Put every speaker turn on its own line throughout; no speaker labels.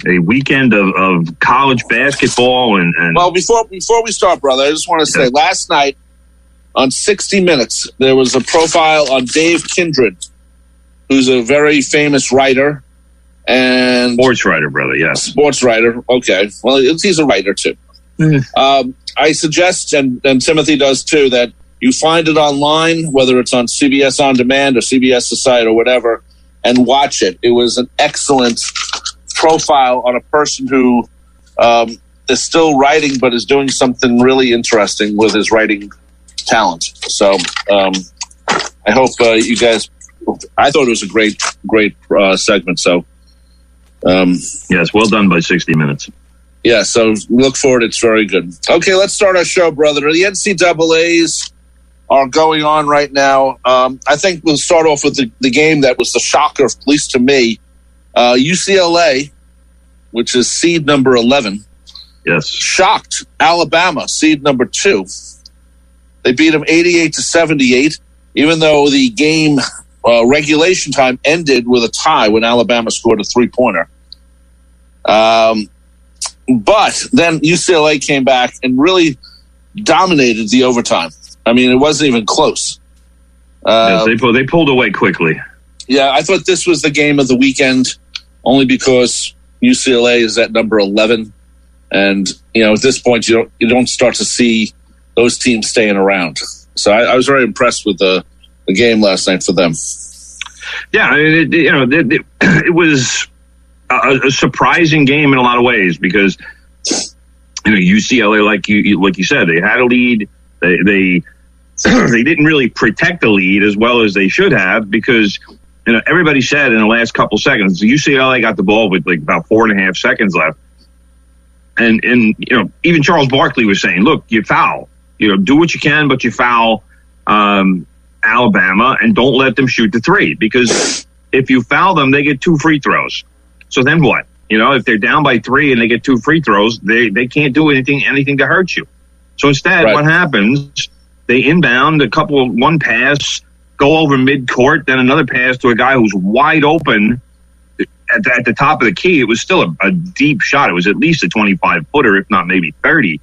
a weekend of college basketball and
well, before we start, brother, I just want to say last night on 60 Minutes there was a profile on Dave Kindred, who's a very famous writer and
sports writer, brother. Yes,
sports writer. Okay, well, he's a writer too. I suggest, and Timothy does too, that you find it online, whether it's on CBS On Demand or CBS's site or whatever, and watch it. It was an excellent profile on a person who is still writing but is doing something really interesting with his writing talent. So I hope you guys, I thought it was a great segment. So
yes, well done by 60 Minutes.
Yeah, so look forward. It's very good. Okay, let's start our show, brother. The NCAAs are going on right now. I think we'll start off with the game that was the shocker, at least to me. UCLA, which is seed number 11, shocked Alabama, seed number 2. They beat them 88-78, even though the game regulation time ended with a tie when Alabama scored a 3-pointer. But then UCLA came back and really dominated the overtime. I mean, it wasn't even close.
Yes, they pulled away quickly.
Yeah, I thought this was the game of the weekend only because UCLA is at number 11. And, at this point, you don't start to see those teams staying around. So I was very impressed with the game last night for them.
Yeah, it was a surprising game in a lot of ways because UCLA, like you said, they had a lead. They didn't really protect the lead as well as they should have because everybody said in the last couple seconds UCLA got the ball with like about 4.5 seconds left, and even Charles Barkley was saying, "Look, you foul. Do what you can, but you foul Alabama and don't let them shoot the 3 because if you foul them, they get 2 free throws." So then what? If they're down by 3 and they get 2 free throws, they can't do anything to hurt you. So instead, What happens? They inbound one pass, go over midcourt, then another pass to a guy who's wide open at the top of the key. It was still a deep shot. It was at least a 25-footer, if not maybe 30.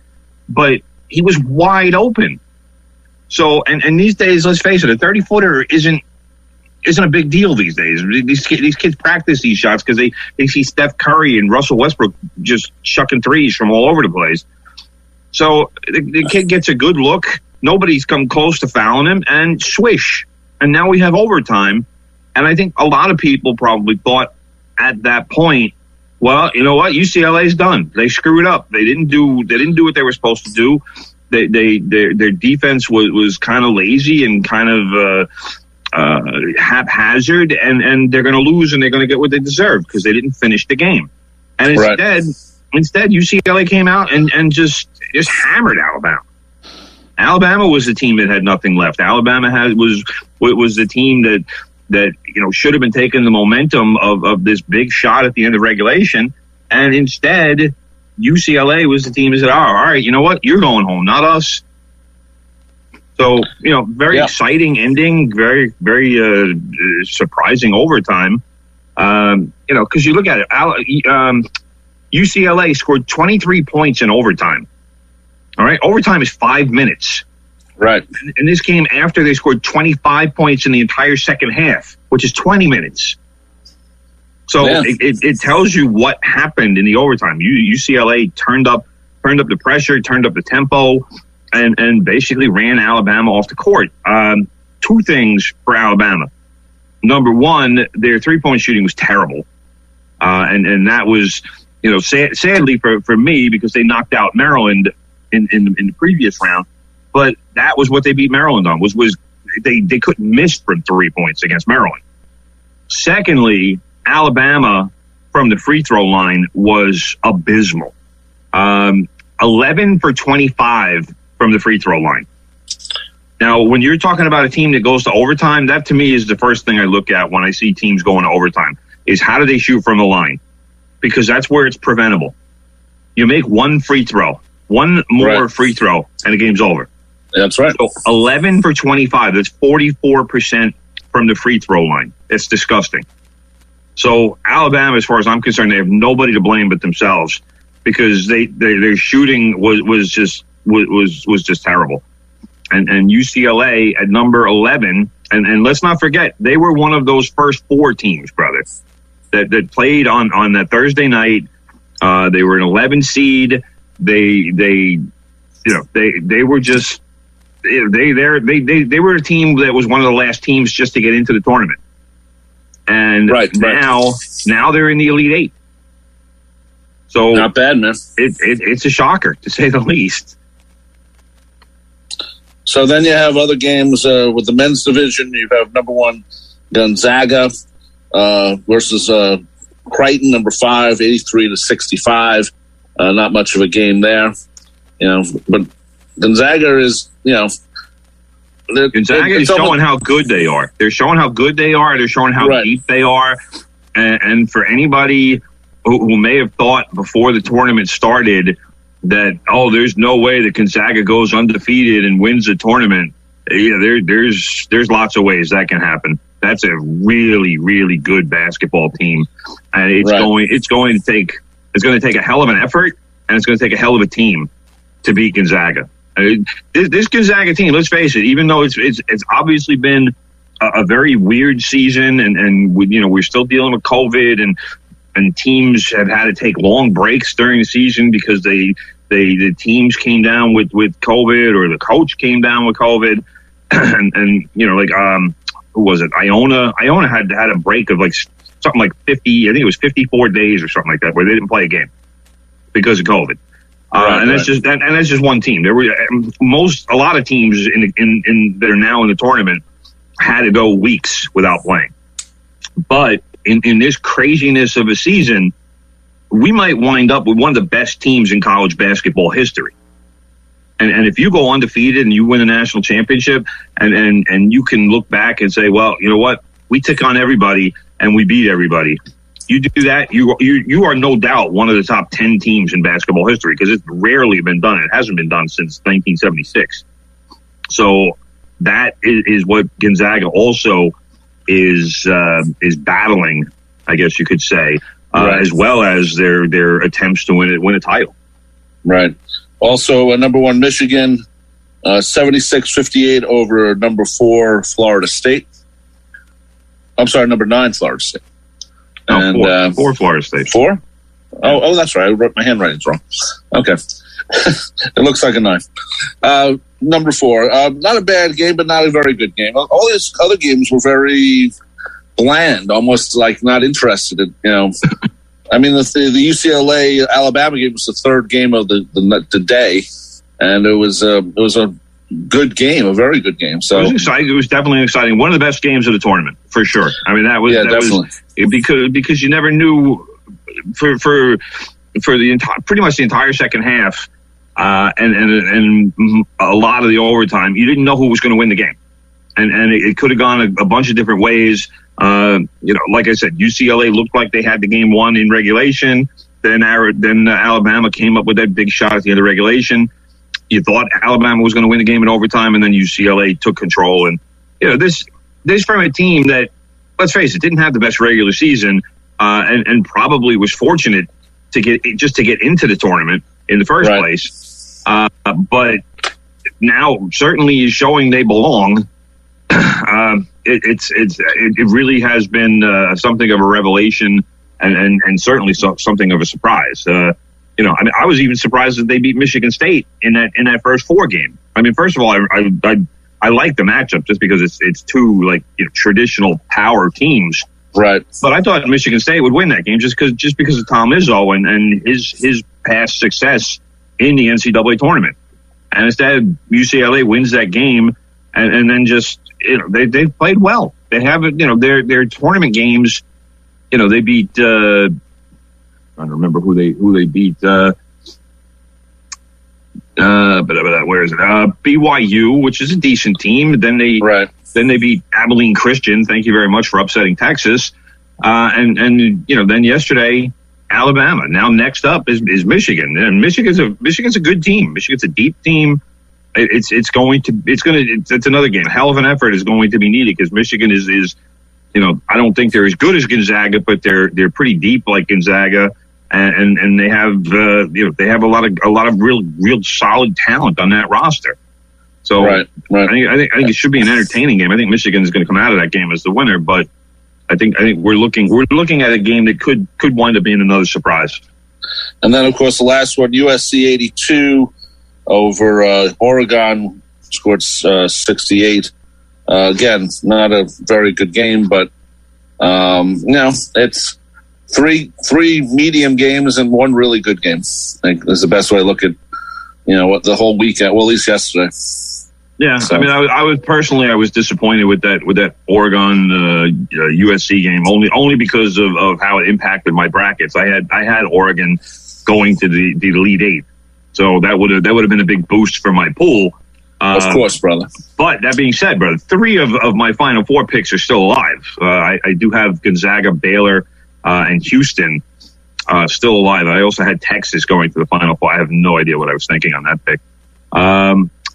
But he was wide open. So, and these days, let's face it, a 30-footer isn't a big deal these days. These kids practice these shots because they see Steph Curry and Russell Westbrook just chucking threes from all over the place. So the kid gets a good look. Nobody's come close to fouling him, and swish. And now we have overtime. And I think a lot of people probably thought at that point, well, you know what? UCLA's done. They screwed up. They didn't do what they were supposed to do. Their defense was kind of lazy and kind of haphazard, and they're going to lose, and they're going to get what they deserve because they didn't finish the game. And instead, UCLA came out and just hammered Alabama. Alabama was the team that had nothing left. Alabama was the team that should have been taking the momentum of this big shot at the end of regulation, and instead UCLA was the team that said, all right, you know what? You're going home, not us. So, very exciting ending, very, very surprising overtime. Because you look at it, UCLA scored 23 points in overtime. All right, overtime is 5 minutes.
Right.
And this came after they scored 25 points in the entire second half, which is 20 minutes. So it tells you what happened in the overtime. UCLA turned up the pressure, turned up the tempo, and basically ran Alabama off the court. 2 things for Alabama. Number one, their 3-point shooting was terrible. And that was, sadly for me, because they knocked out Maryland in the previous round. But that was what they beat Maryland on, was they couldn't miss from 3 points against Maryland. Secondly, Alabama from the free throw line was abysmal. 11 for 25 from the free throw line. Now, when you're talking about a team that goes to overtime, that to me is the first thing I look at when I see teams going to overtime, is how do they shoot from the line? Because that's where it's preventable. You make one free throw, one more free throw, and the game's over.
That's right.
So 11 for 25, that's 44% from the free throw line. It's disgusting. So Alabama, as far as I'm concerned, they have nobody to blame but themselves because their shooting was just terrible. And UCLA at number 11, and let's not forget, they were one of those first 4 teams, brother, that played on that Thursday night. They were an 11 seed. They were just they were a team that was one of the last teams just to get into the tournament. And now they're in the Elite 8. So
not bad, man.
It's a shocker, to say the least.
So then you have other games with the men's division. You have number 1 Gonzaga versus Creighton, number 5, 83-65. Not much of a game there, But Gonzaga is,
Gonzaga is showing how good they are. They're showing how good they are. They're showing how deep they are. And for anybody who may have thought before the tournament started that, there's no way that Gonzaga goes undefeated and wins the tournament. Yeah, there's lots of ways that can happen. That's a really, really good basketball team. And it's going to take a hell of an effort, and it's going to take a hell of a team to beat Gonzaga. This Gonzaga team, let's face it, even though it's obviously been a very weird season, and we're still dealing with COVID, and teams have had to take long breaks during the season because the teams came down with COVID, or the coach came down with COVID, and who was it? Iona had a break of something like 50. I think it was 54 days or something like that, where they didn't play a game because of COVID. That's just one team. There were a lot of teams in that are now in the tournament had to go weeks without playing. But in this craziness of a season, we might wind up with one of the best teams in college basketball history. And if you go undefeated and you win a national championship, and you can look back and say, well, you know what, we took on everybody and we beat everybody. You do that, you are no doubt one of the top 10 teams in basketball history, because it's rarely been done. It hasn't been done since 1976. So that is what Gonzaga also is battling, I guess you could say, as well as their attempts to win a title.
Right. Also, number 1 Michigan, 76-58 over number 4 Florida State. I'm sorry, number 9 Florida State.
And 4 Florida State.
4? Oh, that's right. I wrote my handwriting's wrong. Okay. It looks like a 9. Number 4. Not a bad game, but not a very good game. All these other games were very bland, almost like not interested in, I mean, the UCLA Alabama game was the 3rd game of the day, and it was a good game, a very good game. So
it was exciting. It was definitely exciting. One of the best games of the tournament, for sure. I mean, that was definitely because you never knew for the pretty much the entire second half, and a lot of the overtime, you didn't know who was going to win the game, and it could have gone a bunch of different ways. Like I said, UCLA looked like they had the game won in regulation. Then Alabama came up with that big shot at the end of regulation. You thought Alabama was going to win the game in overtime, and then UCLA took control. And this from a team that, let's face it, didn't have the best regular season, and probably was fortunate to get into the tournament in the first place. But now certainly is showing they belong. It really has been something of a revelation, and certainly something of a surprise. I mean, I was even surprised that they beat Michigan State in that first 4 game. I mean, first of all, I like the matchup just because it's two traditional power teams.
Right.
But I thought Michigan State would win that game just because of Tom Izzo and his past success in the NCAA tournament. And instead, UCLA wins that game, and then just they've played well. They have their tournament games. They beat. Trying to remember who they beat. Where is it? BYU, which is a decent team. Then they beat Abilene Christian. Thank you very much for upsetting Texas. And then yesterday, Alabama. Now next up is Michigan, and Michigan's a good team. Michigan's a deep team. It's another game. A hell of an effort is going to be needed because Michigan is I don't think they're as good as Gonzaga, but they're pretty deep like Gonzaga, and they have they have a lot of real solid talent on that roster. So
right.
I think it should be an entertaining game. I think Michigan is going to come out of that game as the winner, but I think we're looking at a game that could wind up being another surprise.
And then, of course, the last one, USC 82 over Oregon, scored 68. Again, not a very good game, but it's three medium games and one really good game. I think is the best way to look at what the whole weekend. Well, at least yesterday.
Yeah, so. I mean, I was disappointed with that Oregon USC game only because of how it impacted my brackets. I had Oregon going to the Elite Eight, so that would have been a big boost for my pool.
Of course, brother.
But that being said, brother, 3 of my Final Four picks are still alive. I do have Gonzaga, Baylor, and Houston still alive. I also had Texas going to the Final Four. I have no idea what I was thinking on that pick.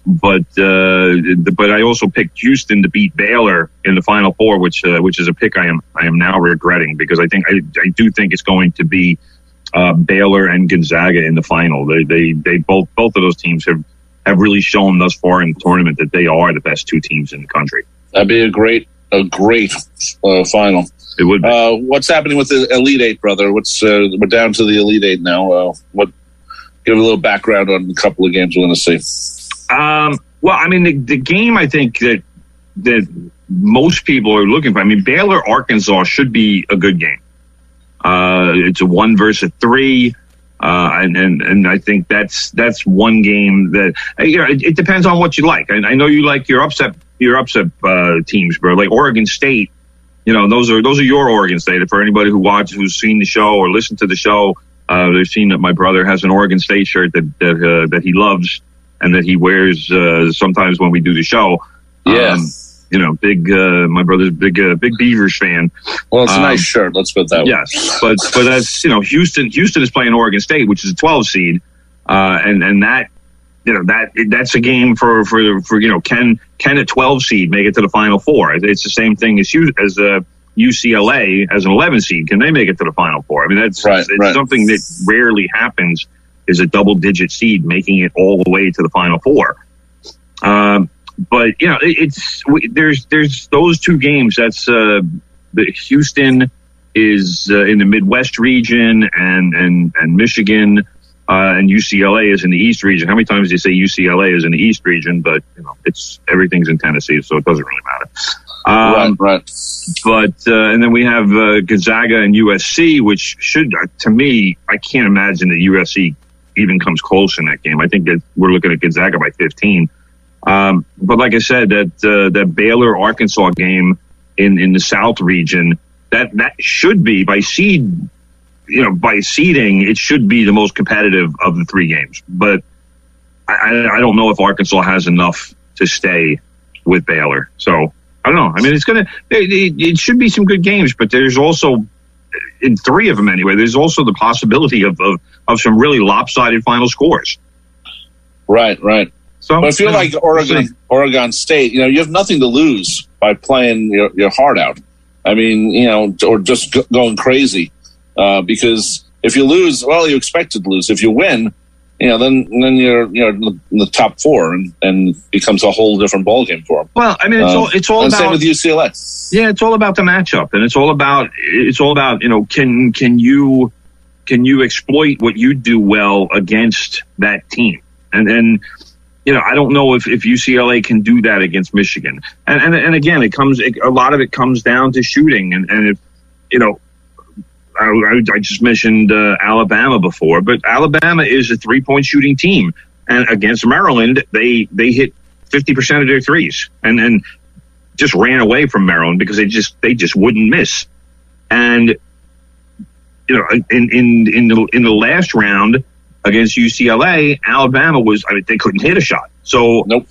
But I also picked Houston to beat Baylor in the Final Four, which is a pick I am now regretting, because I do think it's going to be Baylor and Gonzaga in the final. They both of those teams have really shown thus far in the tournament that they are the best 2 teams in the country.
That'd be a great final.
It would be.
What's happening with the Elite Eight, brother? We're down to the Elite Eight now. Give a little background on a couple of games we're going to see.
Well, I mean, the game I think that most people are looking for. I mean, Baylor Arkansas should be a good game. It's a 1 versus 3. And I think that's one game that it depends on what you like. I know you like your upset teams, bro. Like Oregon State, those are your Oregon State. For anybody who's seen the show or listened to the show, they've seen that my brother has an Oregon State shirt that he loves and that he wears sometimes when we do the show.
Yeah.
My brother's big Beavers fan.
Well, it's a nice shirt. Let's put it that way.
Yes, but that's Houston is playing Oregon State, which is a 12 seed, and that's a game for can a 12 seed make it to the Final Four? It's the same thing as UCLA as an 11 seed. Can they make it to the Final Four? I mean, it's something that rarely happens. Is a double-digit seed making it all the way to the Final Four. But there's those 2 games. That's Houston is in the Midwest region, and Michigan and UCLA is in the East region. How many times do you say UCLA is in the East region? But everything's in Tennessee, so it doesn't really matter.
Right.
But and then we have Gonzaga and USC, which should, to me, I can't imagine that USC even comes close in that game. I think that we're looking at Gonzaga by 15. But like I said, that Baylor Arkansas game in the South region, that should be by seeding, it should be the most competitive of the 3 games. But I don't know if Arkansas has enough to stay with Baylor. So I don't know. I mean, it should be some good games, but there's also, in 3 of them anyway, there's also the possibility of some really lopsided final scores.
Right. So, but I feel like Oregon State, you have nothing to lose by playing your heart out. I mean, or just going crazy, because if you lose, well, you expected to lose. If you win, then you're in the top 4 and becomes a whole different ballgame for them.
Well, I mean, it's all about,
same with UCLA.
Yeah, it's all about the matchup, and it's all about can you exploit what you do well against that team, and I don't know if UCLA can do that against Michigan. And again, a lot of it comes down to shooting. And if, I just mentioned Alabama before, but Alabama is a 3-point shooting team. And against Maryland, they hit 50% of their threes and just ran away from Maryland because they just wouldn't miss. And, in the last round, against UCLA, Alabama they couldn't hit a shot. So,
nope.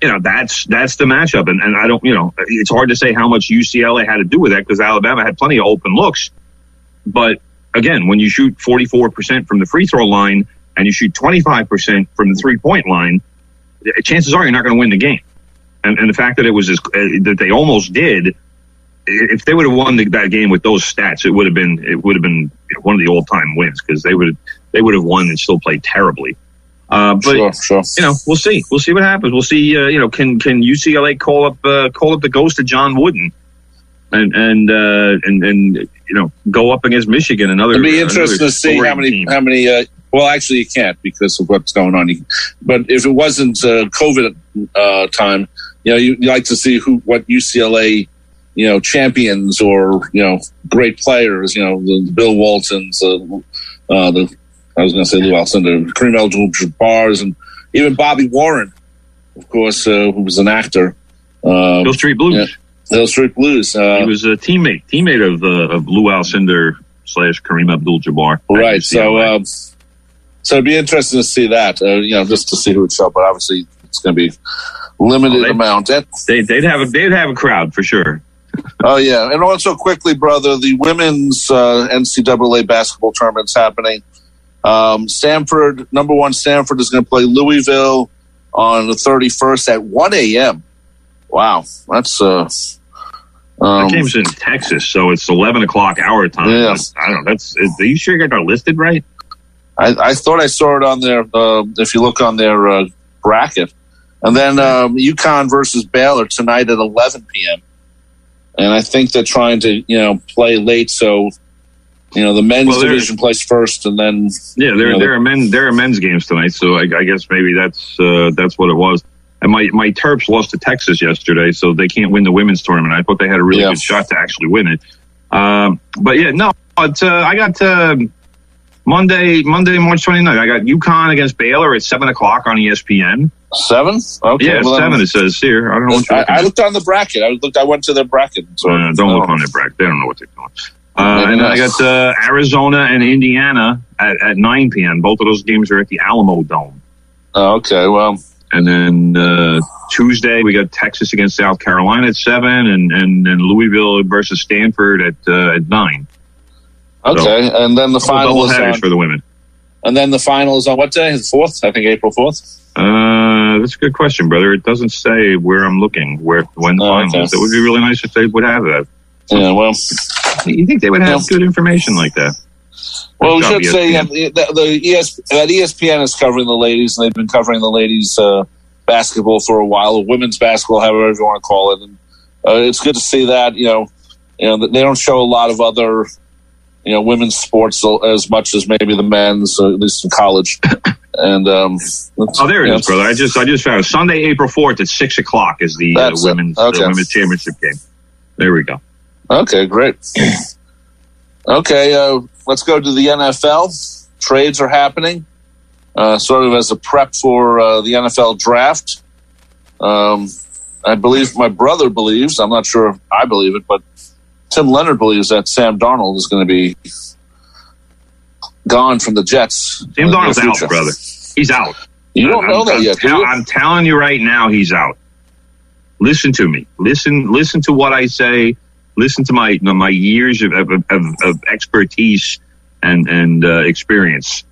That's the matchup. And I don't, it's hard to say how much UCLA had to do with that because Alabama had plenty of open looks. But again, when you shoot 44% from the free throw line and you shoot 25% from the 3-point line, chances are you're not going to win the game. And the fact that it was that they almost did, if they would have won that game with those stats, it would have been one of the all-time wins, because they would have won and still played terribly. But
sure.
We'll see what happens. We'll see. Can UCLA call up the ghost of John Wooden and go up against Michigan?
It'd be interesting to see how many. Well, actually, you can't because of what's going on. But if it wasn't COVID time, you'd like to see what UCLA, champions or great players, the Bill Waltons, I was going to say Lou Alcindor, Kareem Abdul-Jabbar, and even Bobby Warren, of course, who was an actor.
Hill Street Blues.
Hill Street Blues.
He was a teammate of Lou Alcindor / Kareem Abdul-Jabbar.
Right. So it'd be interesting to see that. Just to see who would show up. But obviously, it's going to be limited amount.
They'd have a crowd for sure.
Oh yeah, and also quickly, brother, the women's NCAA basketball tournament's happening. Stanford, number 1 Stanford is going to play Louisville on the 31st at 1 a.m. Wow, that's
that game's in Texas, so it's 11 o'clock our time. Yeah. I don't know. Are you sure you got that listed right?
I thought I saw it on there. If you look on their bracket, and then UConn versus Baylor tonight at 11 p.m. And I think they're trying to play late, so. The men's division plays first, and then
there are men's games tonight. So I guess maybe that's what it was. And my Terps lost to Texas yesterday, so they can't win the women's tournament. I thought they had a really good shot to actually win it. But I got Monday, March 29th. I got UConn against Baylor at 7 o'clock on ESPN.
7? Okay.
Yeah, 7. It says here. I don't know.
I looked on the bracket. I went to their bracket. So
don't look on their bracket. They don't know what they're doing. And then I got Arizona and Indiana at 9 p.m. Both of those games are at the Alamo Dome.
Oh, okay, well.
And then Tuesday we got Texas against South Carolina at 7, and Louisville versus Stanford at 9.
Okay, so, and then the final is on
for the women.
And then the final is on what day? The 4th? I think April 4th.
That's a good question, brother. It doesn't say where I'm looking. When the final is. It would be really nice if they would have that.
Yeah, well.
You think they would have good information like that?
Well, we should say that ESPN is covering the ladies, and they've been covering the ladies' basketball for a while, or women's basketball, however you want to call it. And it's good to see that. They don't show a lot of other, women's sports as much as maybe the men's, at least in college. And
there it is, brother. I just found it. Sunday, April 4th at 6 o'clock is the women's championship game. There we go.
Okay, great. Okay, let's go to the NFL. Trades are happening, sort of as a prep for the NFL draft. I believe my brother believes, I'm not sure if I believe it, but Tim Leonard believes that Sam Darnold is going to be gone from the Jets.
Sam Darnold's out, brother. He's out.
You don't know that yet, do you?
I'm telling you right now, he's out. Listen to me. Listen to what I say. Listen to my years of expertise and experience.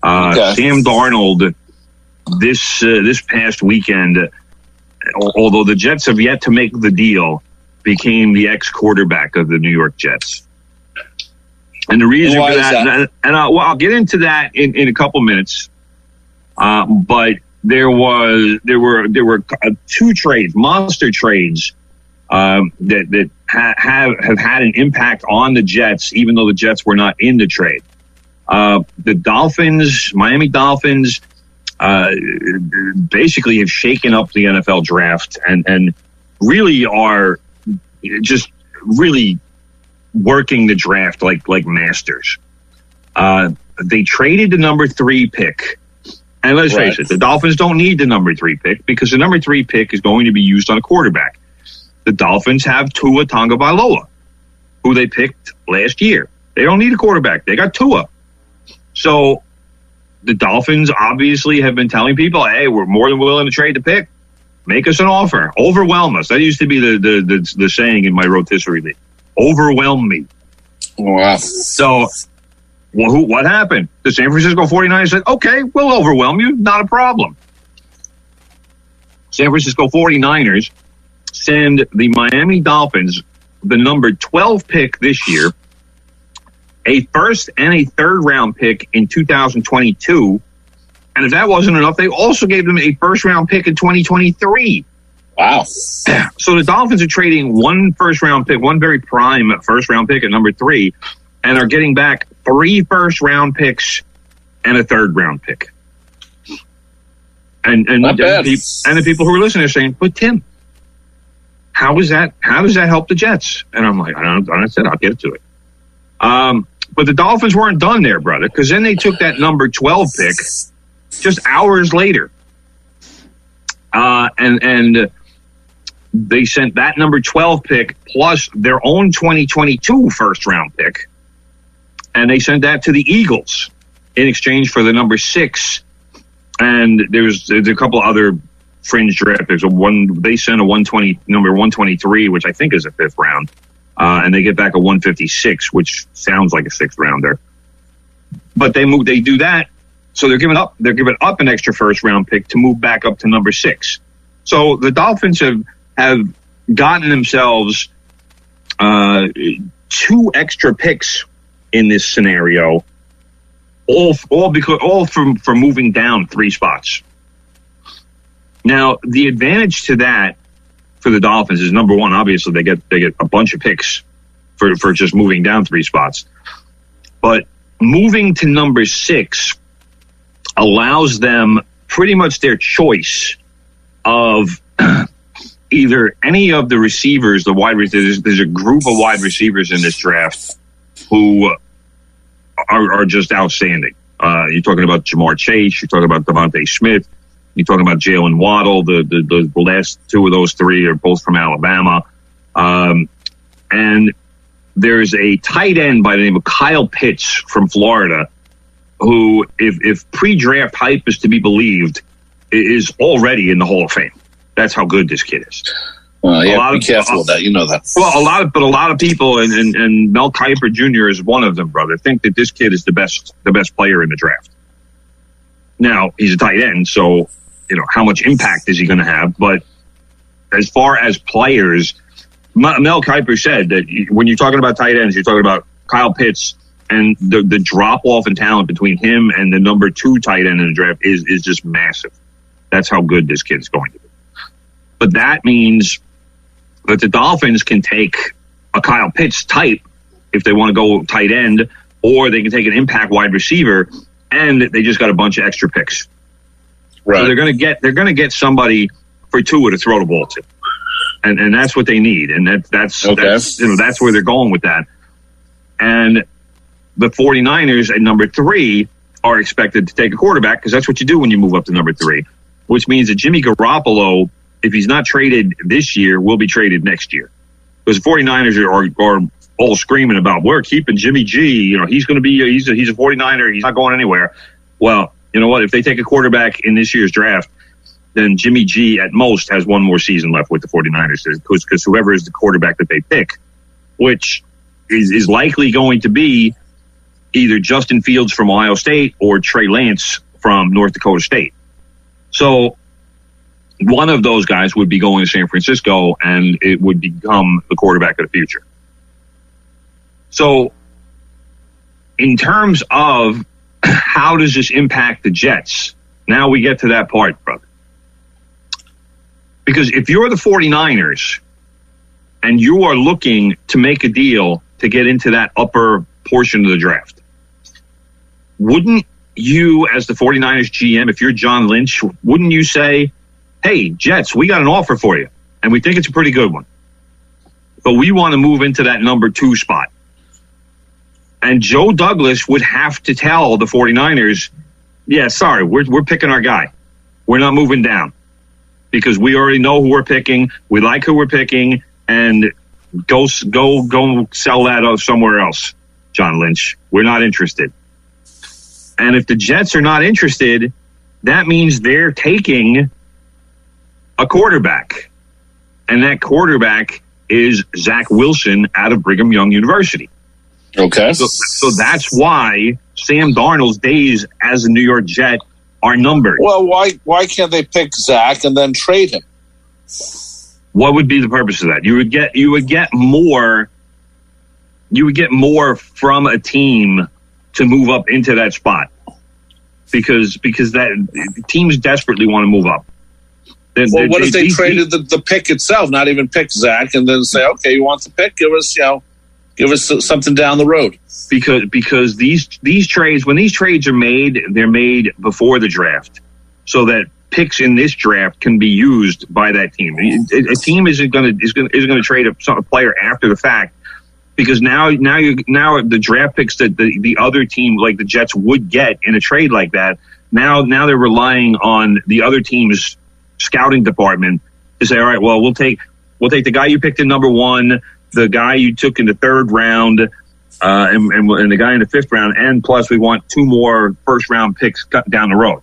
Sam Darnold, this past weekend, although the Jets have yet to make the deal, became the ex-quarterback of the New York Jets. And the reason for that, and I'll get into that in a couple minutes. But there were 2 trades, monster trades, that have had an impact on the Jets, even though the Jets were not in the trade. The Miami Dolphins, basically have shaken up the NFL draft and really are just really working the draft like masters. They traded the number 3 pick. And let's face it, the Dolphins don't need the number 3 pick because the number 3 pick is going to be used on a quarterback. The Dolphins have Tua Tagovailoa, who they picked last year. They don't need a quarterback. They got Tua. So the Dolphins obviously have been telling people, hey, we're more than willing to trade the pick. Make us an offer. Overwhelm us. That used to be the saying in my rotisserie league. Overwhelm me.
Wow.
So what happened? The San Francisco 49ers said, okay, we'll overwhelm you. Not a problem. San Francisco 49ers send the Miami Dolphins the number 12 pick this year, a first and a third round pick in 2022. And if that wasn't enough, they also gave them a first round pick in 2023.
Wow.
So the Dolphins are trading one first round pick, one very prime first round pick at number 3, and are getting back 3 first round picks and a third round pick. And the people who are listening are saying, but Tim, how does that help the Jets? And I'm like, I said, I'll get to it. But the Dolphins weren't done there, brother, because then they took that number 12 pick just hours later. And they sent that number 12 pick plus their own 2022 first round pick. And they sent that to the Eagles in exchange for the number 6. And there's a couple other fringe draft. They sent a 120 number 123, which I think is a 5th round. And they get back a 156, which sounds like a 6th rounder. But they do that. So they're giving up an extra first round pick to move back up to number 6. So the Dolphins have gotten themselves 2 extra picks in this scenario, all for moving down 3 spots. Now, the advantage to that for the Dolphins is, number 1, obviously they get a bunch of picks for just moving down 3 spots. But moving to number 6 allows them pretty much their choice of either any of the receivers, the wide receivers. There's a group of wide receivers in this draft who are just outstanding. You're talking about Jamar Chase. You're talking about Devontae Smith. You're talking about Jalen Waddle. The last 2 of those 3 are both from Alabama. And there's a tight end by the name of Kyle Pitts from Florida, who, if pre-draft hype is to be believed, is already in the Hall of Fame. That's how good this kid is.
Well, yeah, be careful with that. You know that.
Well, a lot of people, and Mel Kiper Jr. is one of them, brother, think that this kid is the best player in the draft. Now, he's a tight end, so how much impact is he going to have? But as far as players, Mel Kiper said that when you're talking about tight ends, you're talking about Kyle Pitts, and the drop off in talent between him and the number 2 tight end in the draft is just massive. That's how good this kid's going to be. But that means that the Dolphins can take a Kyle Pitts type if they want to go tight end, or they can take an impact wide receiver, and they just got a bunch of extra picks. Right. So they're gonna get somebody for Tua to throw the ball to, and that's what they need, and that's where they're going with that. And the 49ers at number 3 are expected to take a quarterback, because that's what you do when you move up to number 3, which means that Jimmy Garoppolo, if he's not traded this year, will be traded next year. Because the 49ers are all screaming about, we're keeping Jimmy G. He's going to be, he's a 49er. He's not going anywhere. Well, you know what? If they take a quarterback in this year's draft, then Jimmy G at most has 1 more season left with the 49ers, because whoever is the quarterback that they pick, which is likely going to be either Justin Fields from Ohio State or Trey Lance from North Dakota State. So one of those guys would be going to San Francisco, and it would become the quarterback of the future. So in terms of how does this impact the Jets, now we get to that part, brother. Because if you're the 49ers and you are looking to make a deal to get into that upper portion of the draft, wouldn't you, as the 49ers GM, if you're John Lynch, wouldn't you say, hey, Jets, we got an offer for you, and we think it's a pretty good one, but we want to move into that number 2 spot? And Joe Douglas would have to tell the 49ers, yeah, sorry, we're picking our guy. We're not moving down, because we already know who we're picking. We like who we're picking, and go sell that somewhere else, John Lynch. We're not interested. And if the Jets are not interested, that means they're taking a quarterback. And that quarterback is Zach Wilson out of Brigham Young University.
Okay.
So that's why Sam Darnold's days as a New York Jet are numbered.
Well, why can't they pick Zach and then trade him?
What would be the purpose of that? You would get more from a team to move up into that spot because that teams desperately want to move up.
What if they traded the pick itself, not even pick Zach, and then say, okay, you want the pick? Give us something down the road.
Because these trades, when these trades are made, they're made before the draft, so that picks in this draft can be used by that team. A team isn't going to trade a player after the fact, because now the draft picks that the other team, like the Jets, would get in a trade like that. Now they're relying on the other team's scouting department to say, all right, well, we'll take the guy you picked in number 1, the guy you took in the 3rd round, and the guy in the 5th round, and plus we want 2 more first round picks down the road.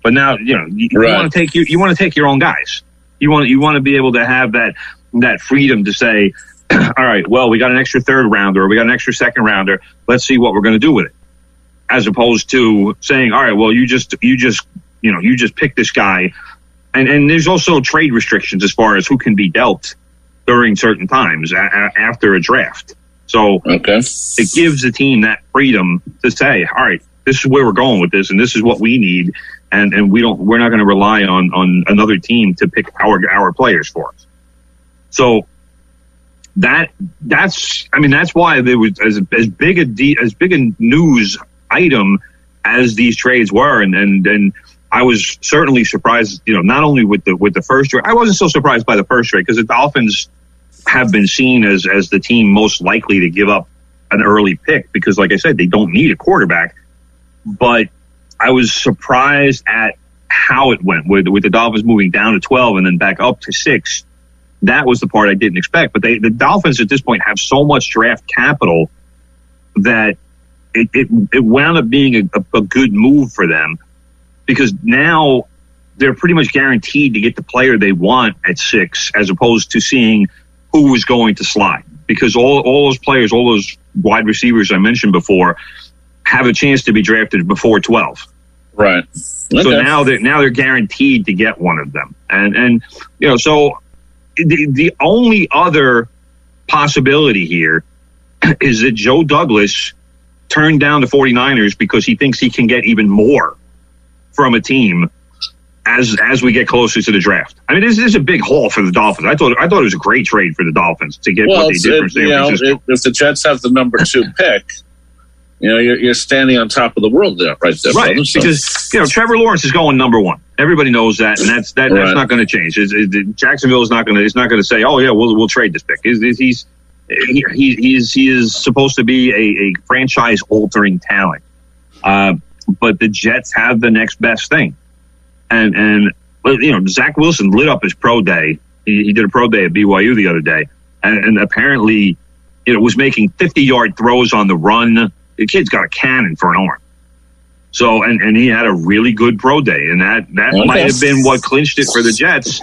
But now, you want to take your own guys. You want to be able to have that freedom to say, all right, well, we got an extra 3rd rounder, or we got an extra 2nd rounder. Let's see what we're going to do with it. As opposed to saying, all right, well, you just pick this guy. And there's also trade restrictions as far as who can be dealt during certain times after a draft. So It gives the team that freedom to say, all right, this is where we're going with this, and this is what we need, and we're not going to rely on another team to pick our players for us. So that's why there was as big a news item as these trades were, and I was certainly surprised, not only with the first trade. I wasn't so surprised by the first trade because the Dolphins have been seen as the team most likely to give up an early pick because, like I said, they don't need a quarterback. But I was surprised at how it went with the Dolphins moving down to 12 and then back up to 6. That was the part I didn't expect. But the Dolphins at this point have so much draft capital that it wound up being a good move for them. Because now they're pretty much guaranteed to get the player they want at 6, as opposed to seeing who is going to slide. Because all those players, all those wide receivers I mentioned before, have a chance to be drafted before 12.
Right. Okay.
So now they're guaranteed to get one of them. And so the only other possibility here is that Joe Douglas turned down the 49ers because he thinks he can get even more from a team as we get closer to the draft. I mean, this is a big haul for the Dolphins. I thought it was a great trade for the Dolphins to get what they did from San Francisco.
If the Jets have the number 2 pick, you're standing on top of the world there, right there,
right?
Brother, so.
Because Trevor Lawrence is going number 1. Everybody knows that, and that's not going to change. Jacksonville is not going to say, oh yeah, we'll trade this pick. He is supposed to be a franchise altering talent. But the Jets have the next best thing. And Zach Wilson lit up his pro day. He did a pro day at BYU the other day. And apparently, was making 50-yard throws on the run. The kid's got a cannon for an arm. So, and he had a really good pro day. And that might have been what clinched it for the Jets.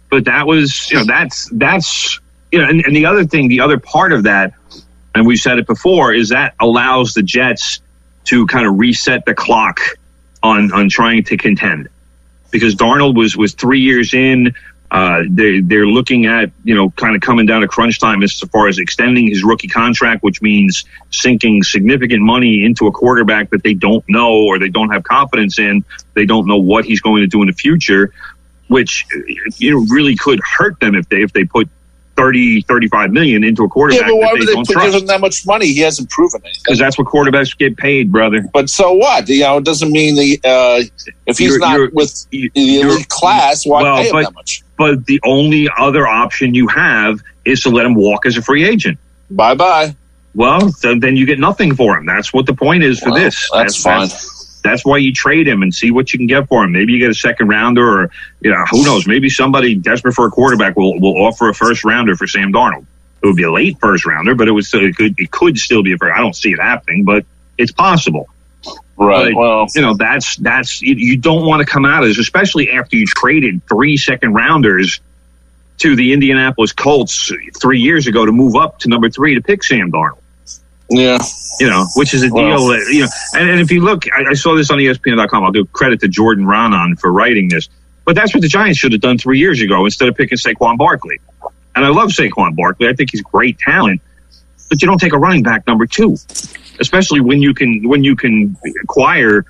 But that was, that's and the other thing, the other part of that, and we've said it before, is that allows the Jets to kind of reset the clock on trying to contend, because Darnold was 3 years in. They're looking at kind of coming down to crunch time as far as extending his rookie contract, which means sinking significant money into a quarterback that they don't know or they don't have confidence in. They don't know what he's going to do in the future, which really could hurt them if they put 30-35 million into a quarterback.
Yeah, but why
would
they give him that much money? He hasn't proven it.
Because that's what quarterbacks get paid, brother.
But so what? It doesn't mean if he's not with the elite class, why pay him that much?
But the only other option you have is to let him walk as a free agent.
Bye-bye.
Well, then you get nothing for him. That's what the point is for this.
That's fine.
That's why you trade him and see what you can get for him. Maybe you get a 2nd rounder, or who knows? Maybe somebody desperate for a quarterback will offer a 1st rounder for Sam Darnold. It would be a late 1st rounder, but it could still be a first. I don't see it happening, but it's possible.
Right.
But, well, that's you don't want to come out of this, especially after you traded 3 2nd rounders to the Indianapolis Colts 3 years ago to move up to number 3 to pick Sam Darnold.
Yeah.
Which is a deal that, and if you look, I saw this on ESPN.com. I'll give credit to Jordan Ronan for writing this. But that's what the Giants should have done 3 years ago instead of picking Saquon Barkley. And I love Saquon Barkley. I think he's great talent. But you don't take a running back number 2, especially when you can acquire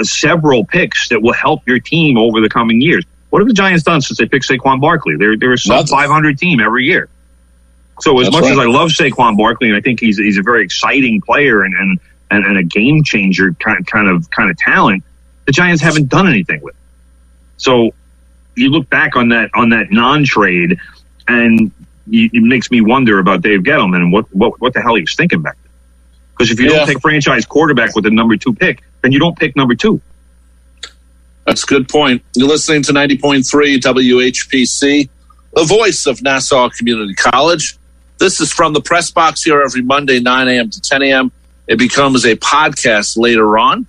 several picks that will help your team over the coming years. What have the Giants done since they picked Saquon Barkley? They're a sub-500 team every year. So as much as I love Saquon Barkley, and I think he's a very exciting player and a game changer kind of talent, the Giants haven't done anything with it. So you look back on that non-trade, and it makes me wonder about Dave Gettleman and what the hell he was thinking back then. Because if you don't take franchise quarterback with the number 2 pick, then you don't pick number 2.
That's a good point. You're listening to 90.3 WHPC, the voice of Nassau Community College. This is from the press box here every Monday, 9 a.m. to 10 a.m. It becomes a podcast later on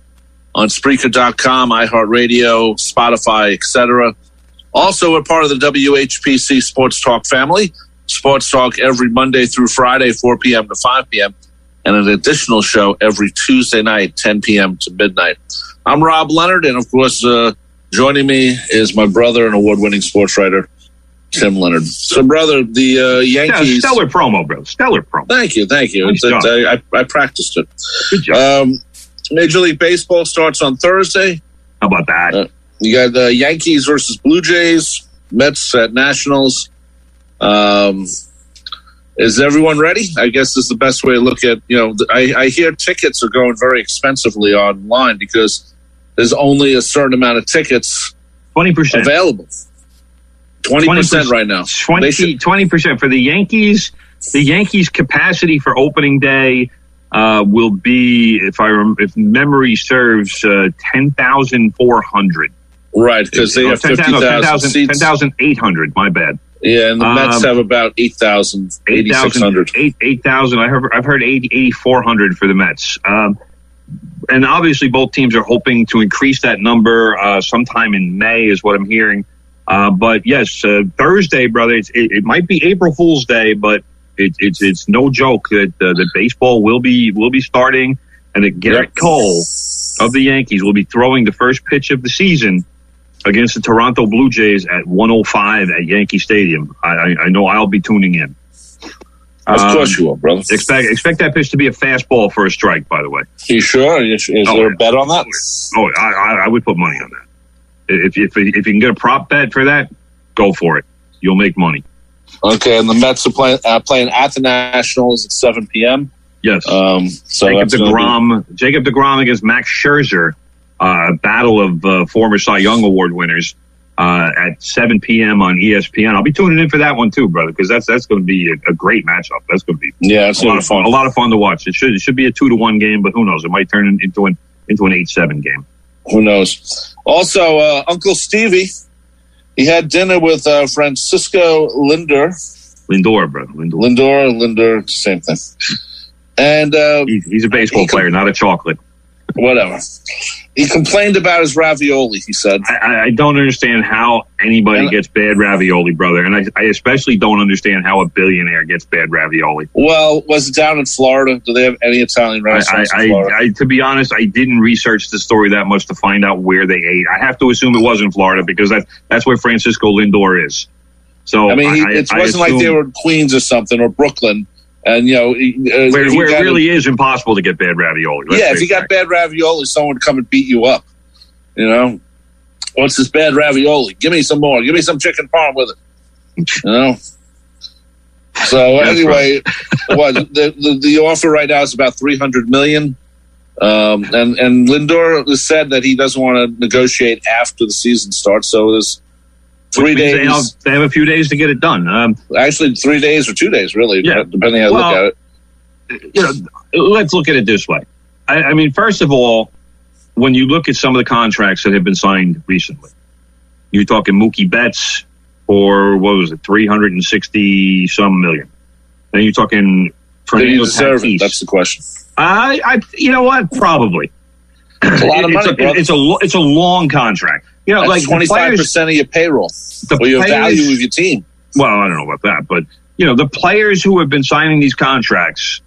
Spreaker.com, iHeartRadio, Spotify, etc. Also, we're part of the WHPC Sports Talk family. Sports Talk every Monday through Friday, 4 p.m. to 5 p.m. and an additional show every Tuesday night, 10 p.m. to midnight. I'm Rob Leonard, and of course, joining me is my brother and award-winning sports writer, Tim Leonard. So, brother, the Yankees...
Yeah, stellar promo, bro. Stellar promo.
Thank you.
Nice
I practiced it.
Good job.
Major League Baseball starts on Thursday.
How about that?
You got the Yankees versus Blue Jays, Mets at Nationals. Is everyone ready? I guess is the best way to look at, I hear tickets are going very expensively online because there's only a certain amount of tickets
20%
available. 20% right now.
20% for the Yankees. The Yankees' capacity for opening day will be, if memory serves, 10,400.
Right, because they have 50,000 seats.
10,800, my bad.
Yeah, and the Mets have about 8,000, 8,600.
8,000. I've heard 8,400 for the Mets. And obviously both teams are hoping to increase that number sometime in May is what I'm hearing. But yes, Thursday, brother, it might be April Fool's Day, but it's no joke that the baseball will be starting, and that Garrett Cole of the Yankees will be throwing the first pitch of the season against the Toronto Blue Jays at 1:05 at Yankee Stadium. I know I'll be tuning in.
Of course you will, brother.
Expect that pitch to be a fastball for a strike, by the way.
You sure? Is there a bet on that?
Oh, I would put money on that. If you can get a prop bet for that, go for it. You'll make money.
Okay, and the Mets are playing at the Nationals at 7 p.m.
Yes.
So
Jacob Degrom against Max Scherzer, battle of former Cy Young Award winners at 7 p.m. on ESPN. I'll be tuning in for that one too, brother, because that's going to be a great matchup. That's going to be
it's a lot of fun.
A lot of fun to watch. It should be a 2-1 game, but who knows? It might turn into an 8-7 game.
Who knows? Also, Uncle Stevie, he had dinner with Francisco Lindor.
Lindor, bro.
Lindor, same thing. And
he's a baseball player, not a chocolate.
Whatever. He complained about his ravioli, he said.
I don't understand how anybody gets bad ravioli, brother. And I especially don't understand how a billionaire gets bad ravioli.
Well, was it down in Florida? Do they have any Italian restaurants in Florida?
To be honest, I didn't research the story that much to find out where they ate. I have to assume it was in Florida because that's where Francisco Lindor is. So
I mean, it wasn't like they were in Queens or something or Brooklyn. And, where
it really is impossible to get bad ravioli.
If you got bad ravioli, someone would come and beat you up. What's this bad ravioli? Give me some more. Give me some chicken parm with it. So anyway, the offer right now is about $300 million. And Lindor has said that he doesn't want to negotiate after the season starts. So there's 3 days.
They have a few days to get it done.
Actually, 3 days or 2 days, really, depending on how you look at
it. Let's look at it this way. I mean, first of all, when you look at some of the contracts that have been signed recently, you're talking Mookie Betts for, what was it, 360-some million. Then you're talking Fernando Tatis.
That's the question.
You know what? Probably.
It's a lot of money, brother.
It's a long contract.
That's like 25% of your payroll or your value of your team.
Well, I don't know about that, but the players who have been signing these contracts,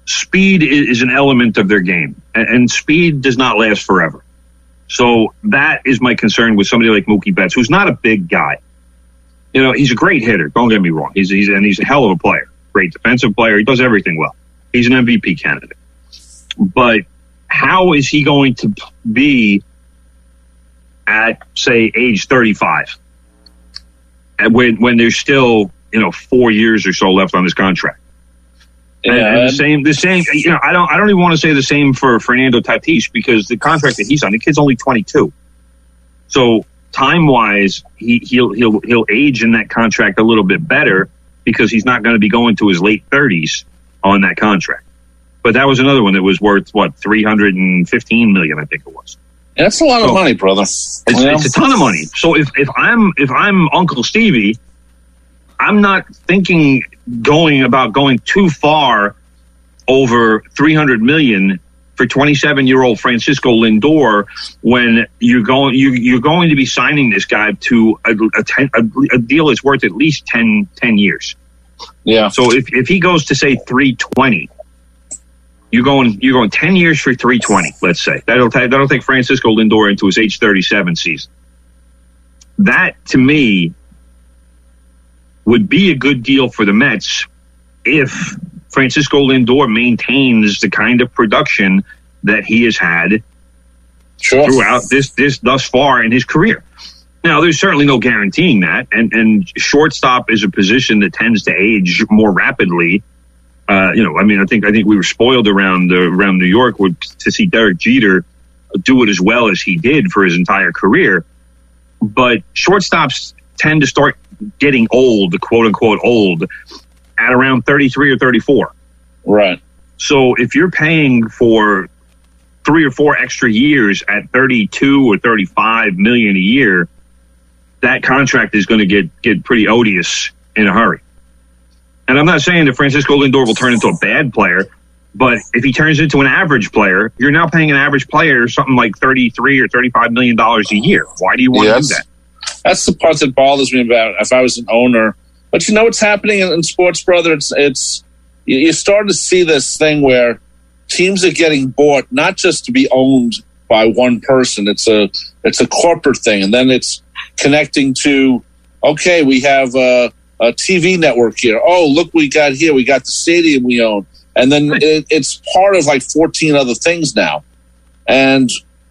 speed is an element of their game, and speed does not last forever. So that is my concern with somebody like Mookie Betts, who's not a big guy. You know, he's a great hitter. Don't get me wrong. He's a hell of a player. Great defensive player. He does everything well. He's an MVP candidate. But how is he going to be at, say, age 35, and when there's still 4 years or so left on his contract? And the same. I don't even want to say the same for Fernando Tatis, because the contract that he's on, the kid's only 22. So time-wise, he'll age in that contract a little bit better, because he's not going to be going to his late 30s on that contract. But that was another one that was worth $315 million, I think it was.
That's a lot of money, brother. It's
a ton of money. So if I'm Uncle Stevie, I'm not thinking going too far over $300 million for 27-year-old Francisco Lindor, when you're going to be signing this guy to a deal that's worth at least 10 years.
Yeah.
So if he goes to, say, 320, you're going 10 years for 320. Let's say that'll take Francisco Lindor into his age 37 season. That, to me, would be a good deal for the Mets if Francisco Lindor maintains the kind of production that he has had throughout this thus far in his career. Now, there's certainly no guaranteeing that, and shortstop is a position that tends to age more rapidly. I think we were spoiled around New York to see Derek Jeter do it as well as he did for his entire career. But shortstops tend to start getting old, quote unquote old, at around 33 or 34.
Right.
So if you're paying for 3 or 4 extra years at 32 or 35 million a year, that contract is going to get pretty odious in a hurry. And I'm not saying that Francisco Lindor will turn into a bad player, but if he turns into an average player, you're now paying an average player something like $33 or $35 million a year. Why do you want to do that?
That's the part that bothers me about if I was an owner. But you know what's happening in sports, brother? It's you're starting to see this thing where teams are getting bought not just to be owned by one person. It's a corporate thing, and then it's connecting to, okay, we have a TV network here. Oh, look, we got the stadium we own. And then it's part of like 14 other things now. And,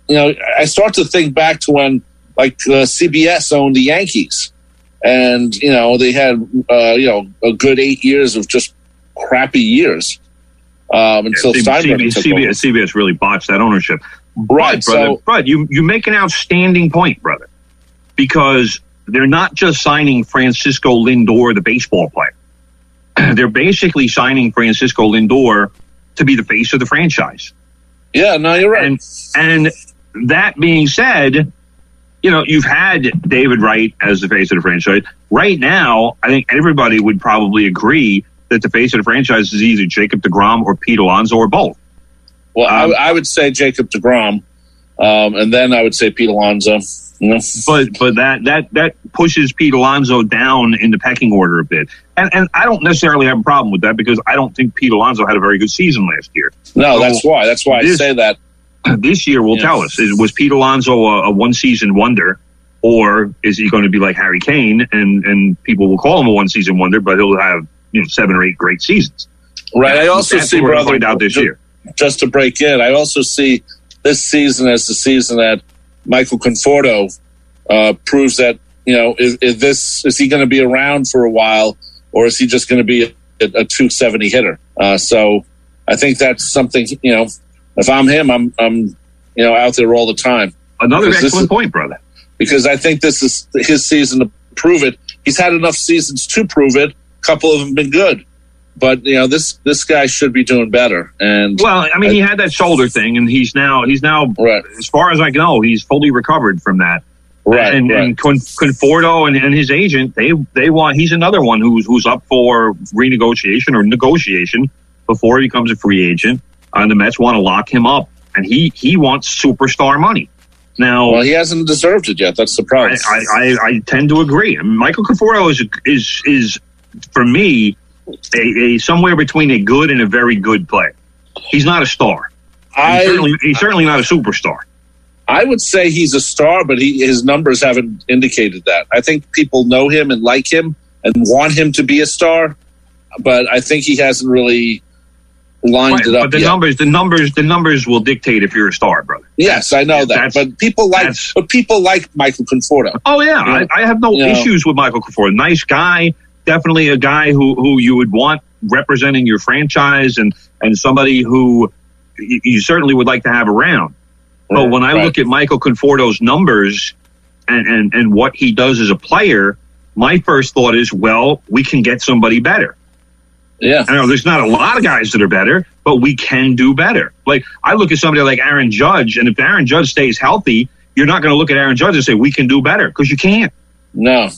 I start to think back to when CBS owned the Yankees. And, they had, a good 8 years of just crappy years until Steinbrenner took over.
CBS really botched that ownership.
Right,
But you make an outstanding point, brother, because they're not just signing Francisco Lindor, the baseball player. They're basically signing Francisco Lindor to be the face of the franchise.
Yeah, no, you're right.
And that being said, you've had David Wright as the face of the franchise. Right now, I think everybody would probably agree that the face of the franchise is either Jacob Degrom or Pete Alonso or both.
Well, I would say Jacob Degrom, and then I would say Pete Alonso.
But that pushes Pete Alonso down in the pecking order a bit. And I don't necessarily have a problem with that, because I don't think Pete Alonso had a very good season last year.
No, so that's why I say that.
This year will tell us. Was Pete Alonso a one-season wonder, or is he going to be like Harry Kane, and people will call him a one-season wonder, but he'll have 7 or 8 great seasons.
Right. I also see, brother,
find out this year.
Just to break in, I also see this season as the season that Michael Conforto proves that, is he going to be around for a while, or is he just going to be a 270 hitter? So I think that's something, if I'm him, I'm out there all the time.
Another excellent point, brother.
Because I think this is his season to prove it. He's had enough seasons to prove it. A couple of them have been good. But this guy should be doing better. And
he had that shoulder thing, and he's now
right.
As far as I know, he's fully recovered from that.
Right.
And Conforto and his agent, they want. He's another one who's up for renegotiation or negotiation before he becomes a free agent. And the Mets want to lock him up, and he wants superstar money. Now,
well, he hasn't deserved it yet. That's the problem.
I tend to agree. I mean, Michael Conforto is for me a somewhere between a good and a very good player. He's not a star. He's certainly not a superstar.
I would say he's a star, but his numbers haven't indicated that. I think people know him and like him and want him to be a star, but I think he hasn't really lined it up.
But the numbers will dictate if you're a star, brother.
Yes, I know that. But people like Michael Conforto.
Oh yeah, I have no issues with Michael Conforto. Nice guy, definitely a guy who you would want representing your franchise, and somebody who you certainly would like to have around. But when I look at Michael Conforto's numbers and what he does as a player, my first thought is, well, we can get somebody better.
Yeah.
I know there's not a lot of guys that are better, but we can do better. Like, I look at somebody like Aaron Judge, and if Aaron Judge stays healthy, you're not going to look at Aaron Judge and say, we can do better, because you can't.
No,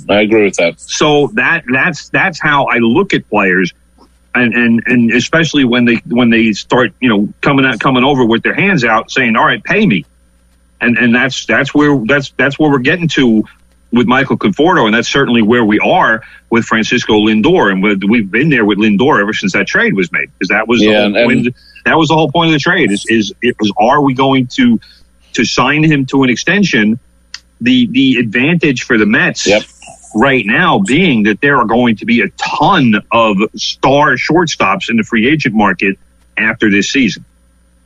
I agree with that.
So that's how I look at players, and especially when they start, coming over with their hands out saying, all right, pay me. And that's where we're getting to with Michael Conforto, and that's certainly where we are with Francisco Lindor, and we've been there with Lindor ever since that trade was made, because that was the whole point of the trade. Are we going to sign him to an extension? The advantage for the Mets right now being that there are going to be a ton of star shortstops in the free agent market after this season.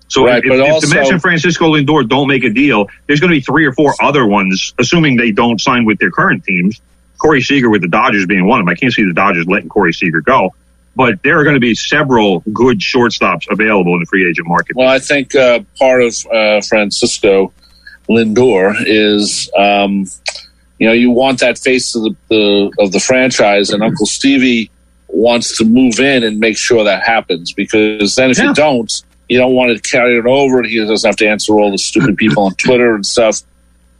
So if the Mets and Francisco Lindor don't make a deal, there's going to be 3 or 4 other ones, assuming they don't sign with their current teams. Corey Seager with the Dodgers being one of them. I can't see the Dodgers letting Corey Seager go. But there are going to be several good shortstops available in the free agent market.
Well, I think part of Francisco Lindor is, you want that face of the franchise, and Uncle Stevie wants to move in and make sure that happens, because then if you don't want to carry it over, and he doesn't have to answer all the stupid people on Twitter and stuff.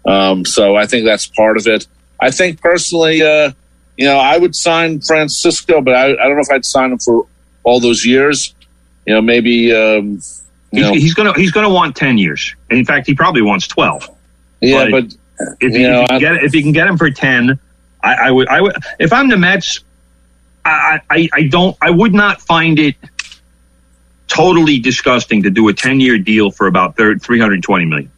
So I think that's part of it. I think personally, I would sign Francisco, but I don't know if I'd sign him for all those years. Maybe
he's gonna want 10 years, and in fact, he probably wants 12.
Yeah, but
if you can get him for 10, I would. If I'm the Mets, I would not find it totally disgusting to do a 10-year deal for about $320 million.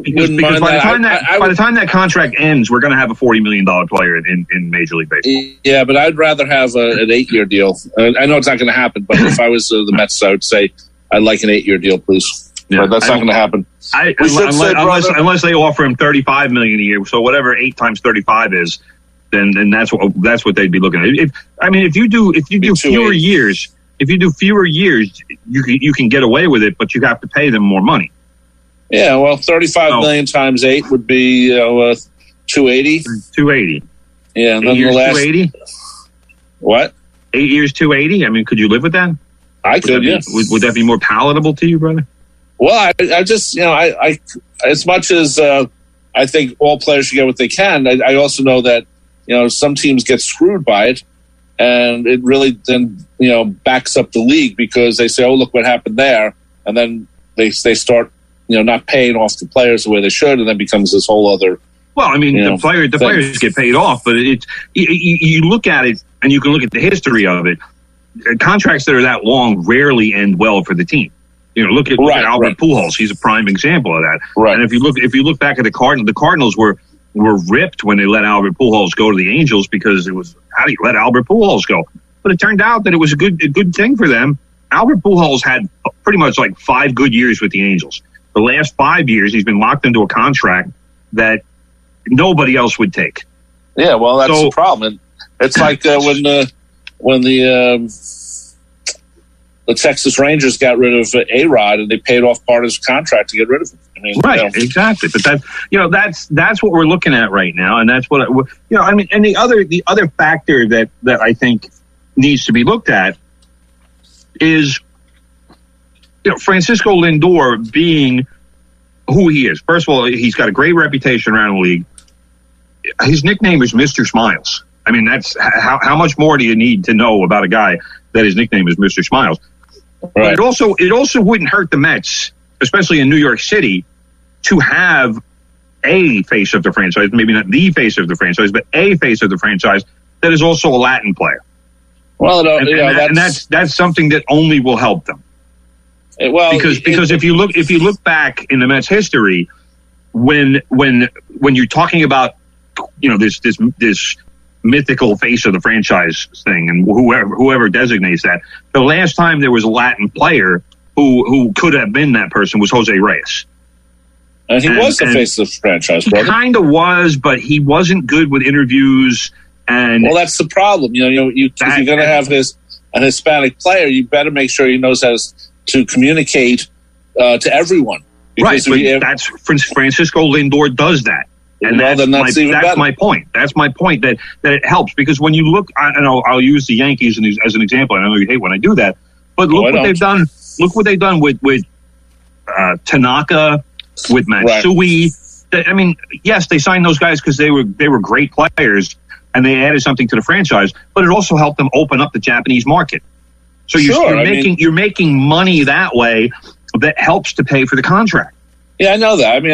Because by the time that contract ends, we're going to have a $40 million player in Major League Baseball.
Yeah, but I'd rather have an 8-year deal. I know it's not going to happen, but if I was the Mets, I would say I'd like an 8-year deal, please. Yeah, but that's not going to happen.
Unless they offer him $35 million a year, so whatever 8 times 35 is, then that's what they'd be looking at. If you do fewer years. If you do fewer years, you can get away with it, but you have to pay them more money.
Yeah, well, 35 million times 8 would be 280.
280.
Yeah, and then
the last
280. What?
8 years, 280. I mean, could you live with that?
I could. Yeah.
Would that be more palatable to you, brother?
Well, I just I as much as I think all players should get what they can, I also know that some teams get screwed by it. And it really then, backs up the league, because they say, oh, look what happened there. And then they start, not paying off the players the way they should. And then becomes this whole other.
Well, I mean, the players get paid off, but you look at it, and you can look at the history of it. Contracts that are that long rarely end well for the team. Look at Albert Pujols. He's a prime example of that.
Right.
And if you look back at the Cardinals were ripped when they let Albert Pujols go to the Angels, because it was, how do you let Albert Pujols go? But it turned out that it was a good thing for them. Albert Pujols had pretty much like 5 good years with the Angels. The last 5 years, he's been locked into a contract that nobody else would take.
Yeah, well, that's the problem. It's like when the Texas Rangers got rid of A-Rod, and they paid off part of his contract to get rid of him.
Exactly. But that's what we're looking at right now, and that's what And the other factor that I think needs to be looked at is Francisco Lindor being who he is. First of all, he's got a great reputation around the league. His nickname is Mr. Smiles. I mean, that's how much more do you need to know about a guy that his nickname is Mr. Smiles? Right. But it also wouldn't hurt the Mets, especially in New York City, to have a face of the franchise, maybe not the face of the franchise, but a face of the franchise that is also a Latin player.
Well,
that's something that only will help them. Because if you look back in the Mets history, when you're talking about this mythical face of the franchise thing, and whoever designates that, the last time there was a Latin player who could have been that person was Jose Reyes.
And he was the face of the franchise, brother.
He kind of was, but he wasn't good with interviews. And
that's the problem. If you're going to have a Hispanic player, you better make sure he knows how to communicate to everyone.
Right, but that's Francisco Lindor does that. And that's my point. That's my point, that it helps, because when you look, and I'll use the Yankees as an example. I know you hate when I do that, but look what they've done. Look what they've done with Tanaka, with Matsui. Right. I mean, yes, they signed those guys because they were great players and they added something to the franchise, but it also helped them open up the Japanese market. So you're making money that way that helps to pay for the contract.
Yeah, I know that. I mean,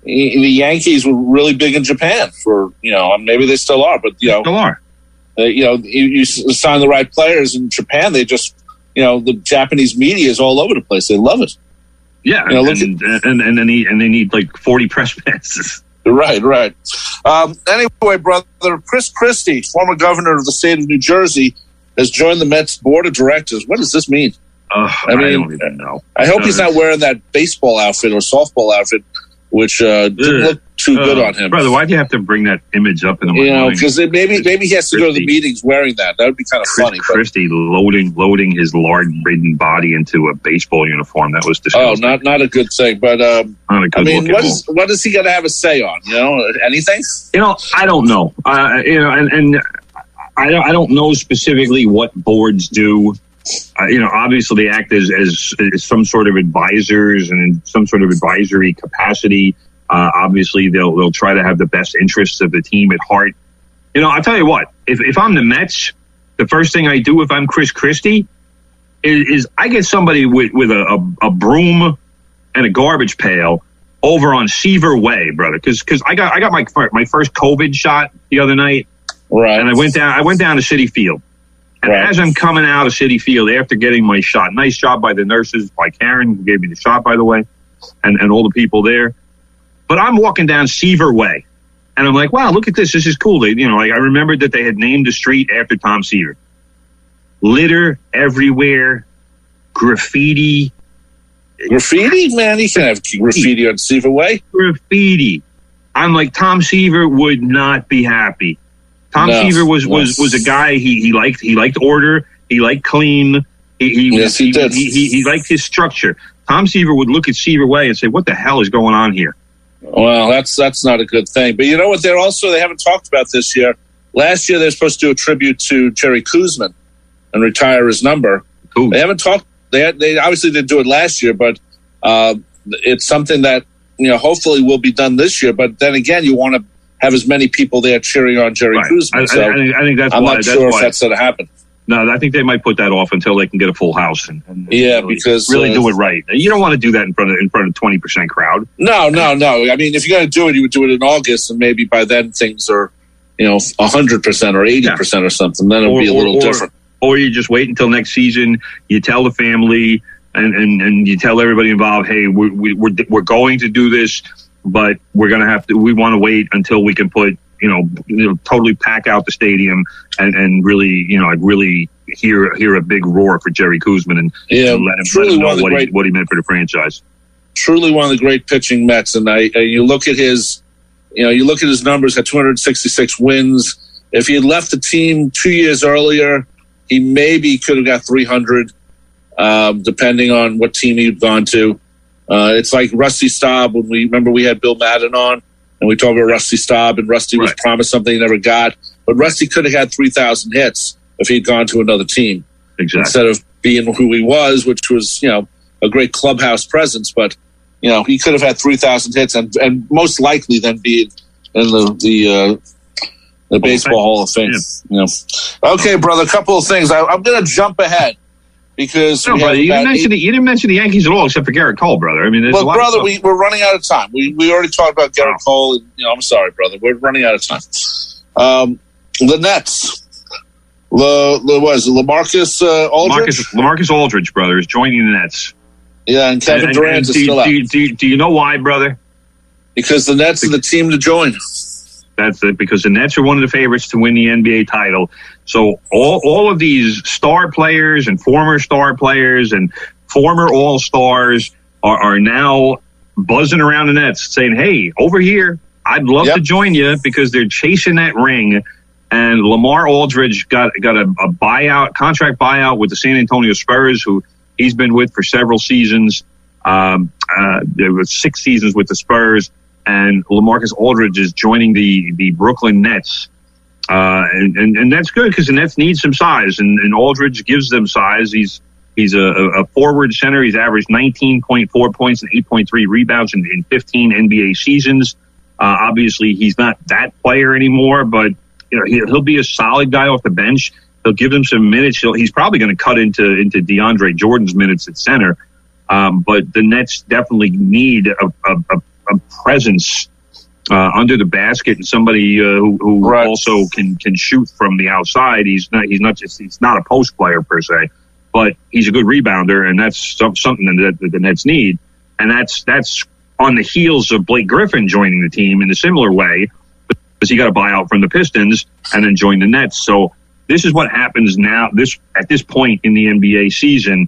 the Yankees were really big in Japan for, maybe they still are, but
still are.
You sign the right players in Japan, they just, the Japanese media is all over the place. They love it.
Yeah, and they need like 40 press passes.
Right. Anyway, brother, Chris Christie, former governor of the state of New Jersey, has joined the Mets board of directors. What does this mean?
I don't even know.
I hope he's not wearing that baseball outfit or softball outfit, which didn't look too good on him.
Brother, why'd you have to bring that image up in the morning?
Because maybe he has to go to the meetings wearing that. That would be kind of funny.
Christie loading his lard-ridden body into a baseball uniform. That was disgusting.
Oh, not a good thing. But what is he going to have a say on? Anything?
I don't know. And I don't know specifically what boards do. Obviously they act as some sort of advisors and in some sort of advisory capacity. Obviously they'll try to have the best interests of the team at heart. I'll tell you what, if I'm the Mets, the first thing I do if I'm Chris Christie is I get somebody with a broom and a garbage pail over on Seaver Way, brother. Cause I got my first COVID shot the other night.
Right.
And I went down to Citi Field. And as I'm coming out of Citi Field after getting my shot, nice job by the nurses, by Karen, who gave me the shot, by the way, and all the people there. But I'm walking down Seaver Way, and I'm like, wow, look at this. This is cool. I remembered that they had named the street after Tom Seaver. Litter everywhere, graffiti.
Graffiti? Man, you can have graffiti on Seaver Way.
Graffiti. I'm like, Tom Seaver would not be happy. Tom Seaver was a guy he liked order, he liked clean, he did. He liked his structure. Tom Seaver would look at Seaver Way and say, "What the hell is going on here?"
Well, that's not a good thing. But you know what? They haven't talked about this year. Last year they're supposed to do a tribute to Jerry Koosman and retire his number. Cool. They haven't talked. They obviously didn't do it last year, but it's something that hopefully will be done this year. But then again, you want to have as many people there cheering on Jerry Koosman.
I think that's
I'm
why.
not sure if that's going to happen.
No, I think they might put that off until they can get a full house and
because
really do it right. You don't want to do that in front of 20% crowd.
No. I mean, if you're going to do it, you would do it in August, and maybe by then things are 100% or 80% or something. Then it'll be a little different.
Or you just wait until next season. You tell the family and you tell everybody involved, hey, we're going to do this. But we're going to have to, we want to wait until we can put, totally pack out the stadium and really, really hear a big roar for Jerry Koosman and let him know what he meant for the franchise.
Truly one of the great pitching Mets. And you look at his, numbers at 266 wins. If he had left the team 2 years earlier, he maybe could have got 300, depending on what team he'd gone to. It's like Rusty Staub when we had Bill Madden on and we talked about Rusty Staub and Rusty was promised something he never got. But Rusty could have had 3,000 hits if he'd gone to another team.
Exactly.
Instead of being who he was, which was, a great clubhouse presence. But, he could have had 3,000 hits and most likely then be in the Baseball Hall of Fame. Yeah. Okay, brother, a couple of things. I'm going to jump ahead. Because
you didn't mention the Yankees at all, except for Garrett Cole, brother. I mean,
brother, we're running out of time. We already talked about Garrett Cole. And, I'm sorry, brother. We're running out of time. The Nets. LaMarcus Aldridge?
LaMarcus Aldridge, brother, is joining the Nets.
Yeah, and Kevin Durant is still out.
Do you know why, brother?
Because the Nets are the team to join.
That's it, because the Nets are one of the favorites to win the NBA title. So all of these star players and former star players and former All-Stars are now buzzing around the Nets saying, hey, over here, I'd love to join you, because they're chasing that ring. And Lamar Aldridge got a contract buyout with the San Antonio Spurs, who he's been with for several seasons. There was 6 seasons with the Spurs. And LaMarcus Aldridge is joining the Brooklyn Nets. And that's good, because the Nets need some size, and Aldridge gives them size. He's a forward center. He's averaged 19.4 points and 8.3 rebounds in 15 NBA seasons. Obviously, he's not that player anymore, but he'll be a solid guy off the bench. They'll give him some minutes. He's probably going to cut into DeAndre Jordan's minutes at center. But the Nets definitely need a presence under the basket, and somebody who also can shoot from the outside. He's not a post player per se, but he's a good rebounder, and that's something that the Nets need. And that's on the heels of Blake Griffin joining the team in a similar way, because he got a buyout from the Pistons and then joined the Nets. So this is what happens now. At this point in the NBA season,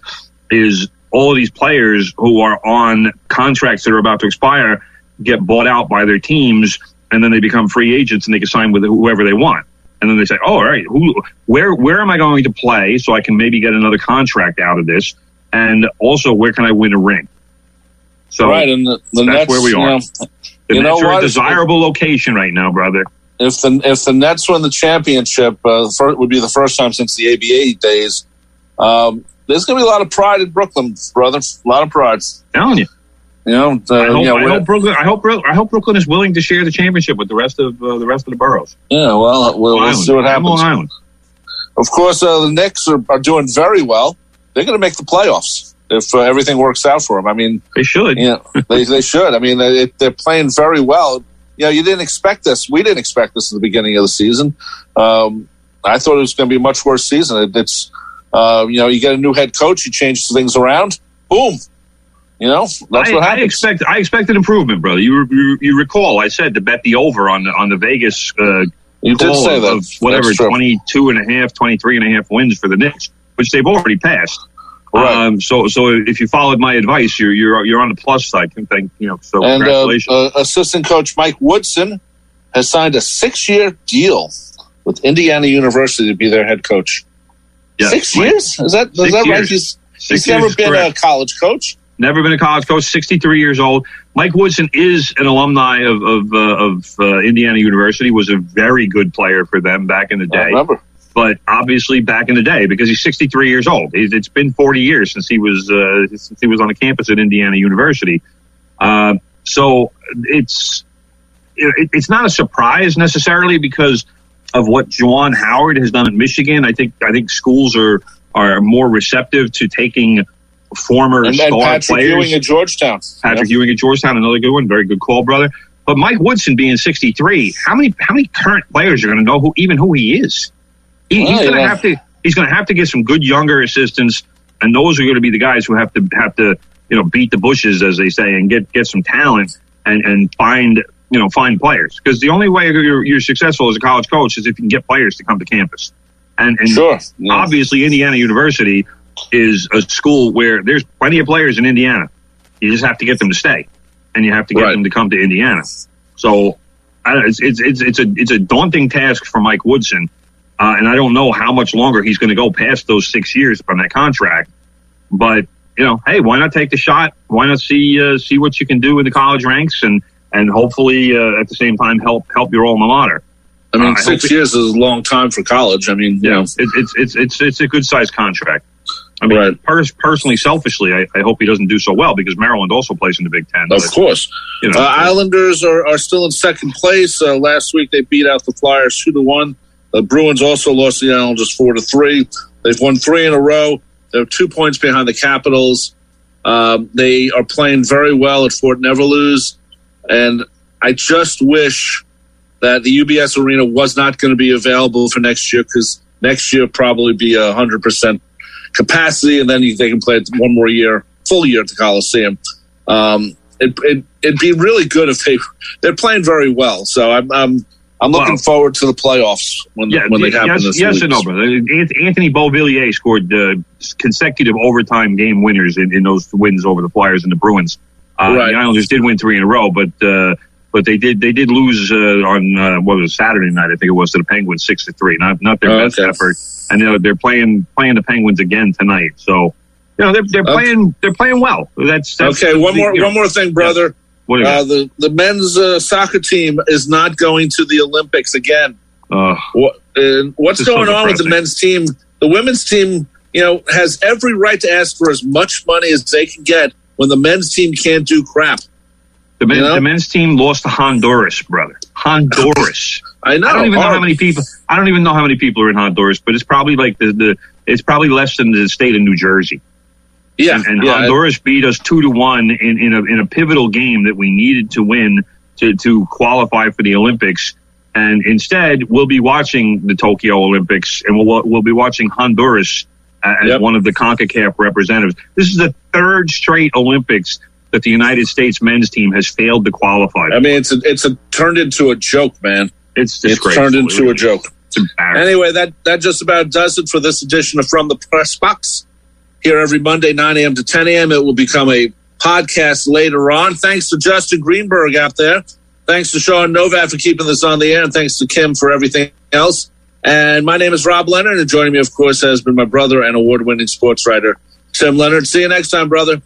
is all of these players who are on contracts that are about to expire get bought out by their teams, and then they become free agents, and they can sign with whoever they want. And then they say, oh, all right, where am I going to play so I can maybe get another contract out of this? And also, where can I win a ring? So
and the
that's
Nets,
where we are. The Nets are a desirable location right now, brother.
If the Nets win the championship, it would be the first time since the ABA days. There's going to be a lot of pride in Brooklyn, brother. A lot of pride.
I'm telling you. I hope Brooklyn is willing to share the championship with the rest of the boroughs.
Yeah, well, we'll see what happens.
Long Island.
Of course, the Knicks are doing very well. They're going to make the playoffs if everything works out for them. I mean,
they should.
They should. I mean, they're playing very well. You didn't expect this. We didn't expect this at the beginning of the season. I thought it was going to be a much worse season. It's you get a new head coach, you change things around. Boom. That's what happens.
I expected improvement, brother. You recall I said to bet the over on the Vegas
you did say that.
Of whatever 22.5, 23.5 wins for the Knicks, which they've already passed.
Right.
So if you followed my advice, you're on the plus side. So congratulations.
And assistant coach Mike Woodson has signed a 6-year deal with Indiana University to be their head coach.
Yeah,
6 years? Is that right? He's never been a college coach.
Never been a college coach. 63 years old. Mike Woodson is an alumni of Indiana University. Was a very good player for them back in the day.
I remember.
But obviously back in the day, because he's 63 years old. It's been 40 years since he was on the campus at Indiana University. So it's not a surprise necessarily because of what Juwan Howard has done at Michigan. I think schools are more receptive to taking former star
Patrick
players.
Ewing at Georgetown.
Patrick Ewing at Georgetown, another good one. Very good call, brother. But Mike Woodson being 63, how many current players are going to know who he is? He's going to have to get some good younger assistants, and those are going to be the guys who have to beat the bushes, as they say, and get some talent and find players. Because the only way you're successful as a college coach is if you can get players to come to campus. And
sure.
Obviously, Indiana University is a school where there's plenty of players in Indiana. You just have to get them to stay, and you have to get them to come to Indiana. So it's a daunting task for Mike Woodson, and I don't know how much longer he's going to go past those 6 years on that contract. But hey, why not take the shot? Why not see what you can do in the college ranks, and hopefully at the same time help your alma mater.
I mean, 6 years is a long time for college. I mean,
it's a good sized contract. I mean, personally, selfishly, I hope he doesn't do so well because Maryland also plays in the Big Ten.
Of course. Islanders are still in second place. Last week, they beat out the Flyers 2-1. The Bruins also lost the Islanders 4-3. They've won 3 in a row. They're 2 points behind the Capitals. They are playing very well at Fort Never Lose. And I just wish that the UBS Arena was not going to be available for next year because Next year probably be 100% capacity, and then they can play it one more year, full year at the Coliseum. It'd be really good if they're playing very well. So I'm looking forward to the playoffs when they happen this week.
Yes and no, brother. Anthony Beauvillier scored consecutive overtime game winners in those wins over the Flyers and the Bruins.
Right.
The Islanders did win 3 in a row, but they did lose on what was it, Saturday night, I think it was, to the Penguins 6-3. Not their best effort, and they're playing the Penguins again tonight. So they're playing well. That's
okay. One more thing, brother.
Yeah.
The men's soccer team is not going to the Olympics again. What's going on with the men's team? The women's team, has every right to ask for as much money as they can get when the men's team can't do crap.
The men's team lost to Honduras, brother. Honduras.
I know.
I don't even know how many people. I don't even know how many people are in Honduras, but it's probably like it's probably less than the state of New Jersey.
Yeah,
and Honduras beat us 2-1 in a pivotal game that we needed to win to qualify for the Olympics. And instead, we'll be watching the Tokyo Olympics, and we'll be watching Honduras as one of the CONCACAF representatives. This is the 3rd straight Olympics that the United States men's team has failed to qualify.
I mean, it's turned into a joke, man.
It's disgraceful.
It's turned into a joke.
It's embarrassing.
Anyway, that just about does it for this edition of From the Press Box. Here every Monday, 9 a.m. to 10 a.m. It will become a podcast later on. Thanks to Justin Greenberg out there. Thanks to Sean Novak for keeping this on the air, and thanks to Kim for everything else. And my name is Rob Leonard, and joining me, of course, has been my brother and award-winning sports writer, Tim Leonard. See you next time, brother.